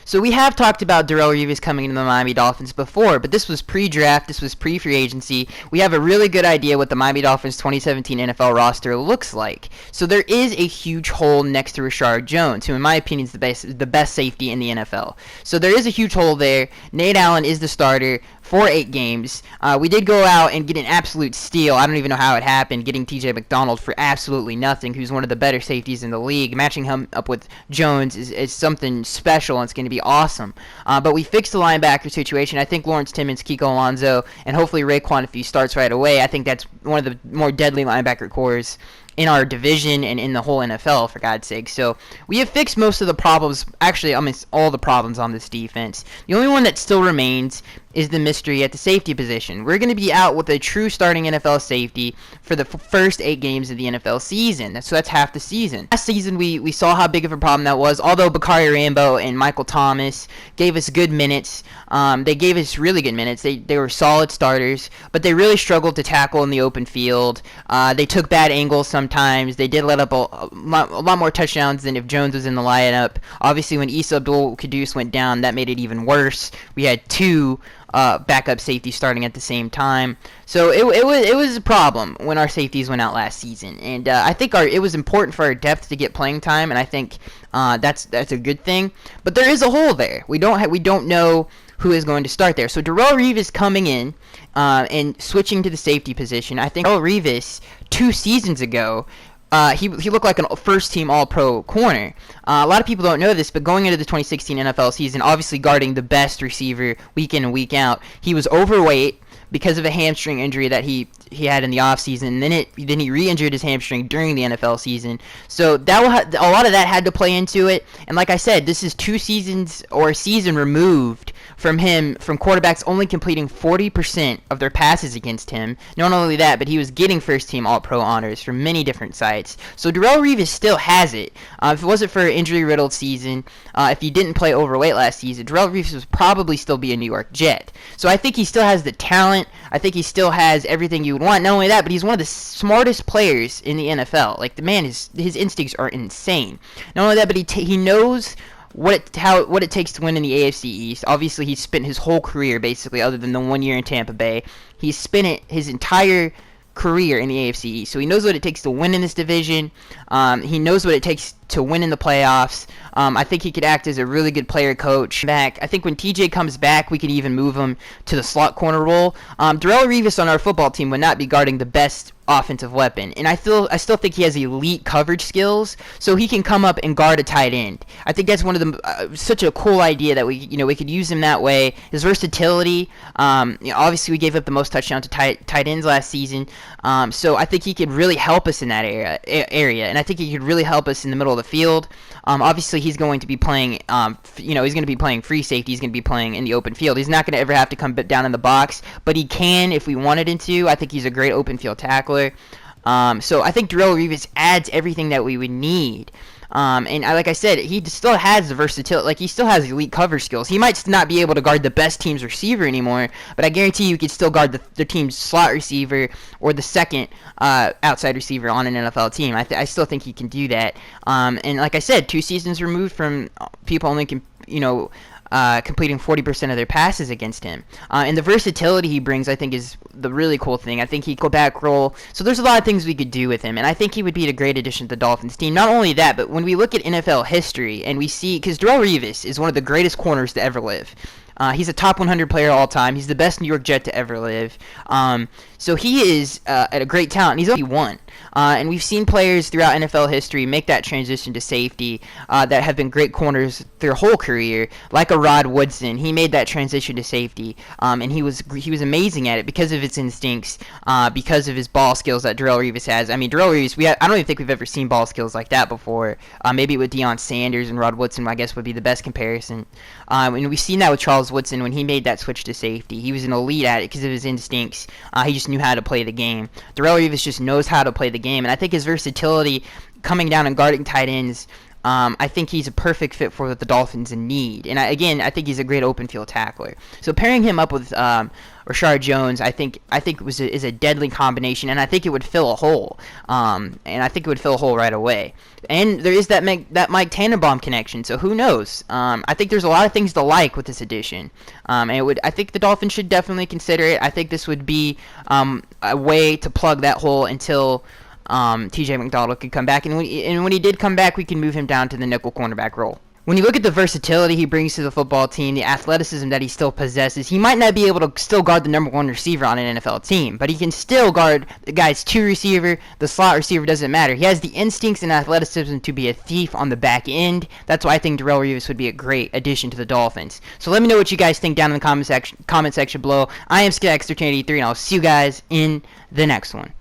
So we have talked about Darrelle Revis coming into the Miami Dolphins before, but this was pre-draft, this was pre-free agency. We have a really good idea what the Miami Dolphins 2017 NFL roster looks like. So there is a huge hole next to Rashard Jones, who in my opinion is the best safety in the NFL. So there is a huge hole there. Nate Allen is the starter for 8 games. We did go out and get an absolute steal. I don't even know how it happened, getting TJ McDonald for absolutely nothing, who's one of the better safeties in the league. Matching him up with Jones is something special, and it's going to be awesome. But we fixed the linebacker situation. I think Lawrence Timmons, Kiko Alonso, and hopefully Raekwon if he starts right away. I think that's one of the more deadly linebacker cores in our division and in the whole NFL, for God's sake. So we have fixed most of the problems, actually, all the problems on this defense. The only one that still remains is the mystery at the safety position. We're going to be out with a true starting NFL safety for the first 8 games of the NFL season. So that's half the season. Last season, we saw how big of a problem that was. Although Bakari Rambo and Michael Thomas gave us good minutes, they gave us really good minutes. They were solid starters, but they really struggled to tackle in the open field. They took bad angles sometimes. They did let up a lot more touchdowns than if Jones was in the lineup. Obviously, when Issa Abdul-Quddus went down, that made it even worse. We had 2 backup safety starting at the same time. So it was a problem when our safeties went out last season, and I think it was important for our depth to get playing time, and I think that's a good thing. But there is a hole there. We don't know who is going to start there. So Darrelle Revis coming in and switching to the safety position. I think Darrelle Revis 2 seasons ago, he looked like a first-team All-Pro corner. A lot of people don't know this, but going into the 2016 NFL season, obviously guarding the best receiver week in and week out, he was overweight because of a hamstring injury that he had in the offseason. Then he re-injured his hamstring during the NFL season. So a lot of that had to play into it. And like I said, this is 2 seasons or a season removed from quarterbacks only completing 40% of their passes against him. Not only that, but he was getting first-team All-Pro honors from many different sites. So Darrelle Revis still has it. If it wasn't for an injury-riddled season, if he didn't play overweight last season, Darrelle Revis would probably still be a New York Jet. So I think he still has the talent. I think he still has everything you would want. Not only that, but he's one of the smartest players in the NFL. Like, the man, his instincts are insane. Not only that, but he knows what it takes to win in the AFC East. Obviously, he's spent his whole career, basically, other than the 1 year in Tampa Bay. He's spent his entire career in the AFC East. So he knows what it takes to win in this division. He knows what it takes to win in the playoffs. I think he could act as a really good player coach. I think when TJ comes back, we could even move him to the slot corner role. Darrelle Revis on our football team would not be guarding the best offensive weapon, and I still think he has elite coverage skills, so he can come up and guard a tight end. I think that's one of the such a cool idea that we could use him that way. His versatility. Obviously we gave up the most touchdowns to tight ends last season, so I think he could really help us in that area, and I think he could really help us in the middle of the field. Obviously he's going to be playing, he's going to be playing free safety. He's going to be playing in the open field. He's not going to ever have to come down in the box, but he can if we wanted him to. I think he's a great open field tackler. So I think Darrelle Revis adds everything that we would need. And like I said, he still has the versatility. Like, he still has elite cover skills. He might not be able to guard the best team's receiver anymore, but I guarantee you could still guard the team's slot receiver or the second outside receiver on an NFL team. I still think he can do that. And like I said, 2 seasons removed from people only completing 40% of their passes against him. And the versatility he brings, I think, is the really cool thing. I think he could go back roll. So there's a lot of things we could do with him, and I think he would be a great addition to the Dolphins team. Not only that, but when we look at NFL history and we see, because Darrelle Revis is one of the greatest corners to ever live. He's a top 100 player all time. He's the best New York Jet to ever live. So he is at a great talent. He's only 1. And we've seen players throughout NFL history make that transition to safety that have been great corners their whole career, like a Rod Woodson. He made that transition to safety, and he was amazing at it because of his instincts, because of his ball skills that Darrelle Revis has. I mean, Darrelle Revis, I don't even think we've ever seen ball skills like that before. Maybe with Deion Sanders and Rod Woodson, I guess, would be the best comparison. And we've seen that with Charles Woodson when he made that switch to safety. He was an elite at it because of his instincts. He just knew how to play the game. Darrelle Revis just knows how to play the game, and I think his versatility coming down and guarding tight ends I think he's a perfect fit for what the Dolphins need. And I think he's a great open field tackler. So pairing him up with Rashard Jones, I think is a deadly combination, and I think it would fill a hole. And I think it would fill a hole right away. And there is that Mike Tannenbaum connection, so who knows? I think there's a lot of things to like with this addition. I think the Dolphins should definitely consider it. I think this would be a way to plug that hole until TJ McDonald could come back. And when he did come back, we can move him down to the nickel cornerback role. When you look at the versatility he brings to the football team, the athleticism that he still possesses, he might not be able to still guard the number 1 receiver on an NFL team, but he can still guard the guy's 2 receiver, the slot receiver, doesn't matter. He has the instincts and athleticism to be a thief on the back end. That's why I think Darrelle Revis would be a great addition to the Dolphins. So let me know what you guys think down in the comment section below. I am Skidxter1083, and I'll see you guys in the next one.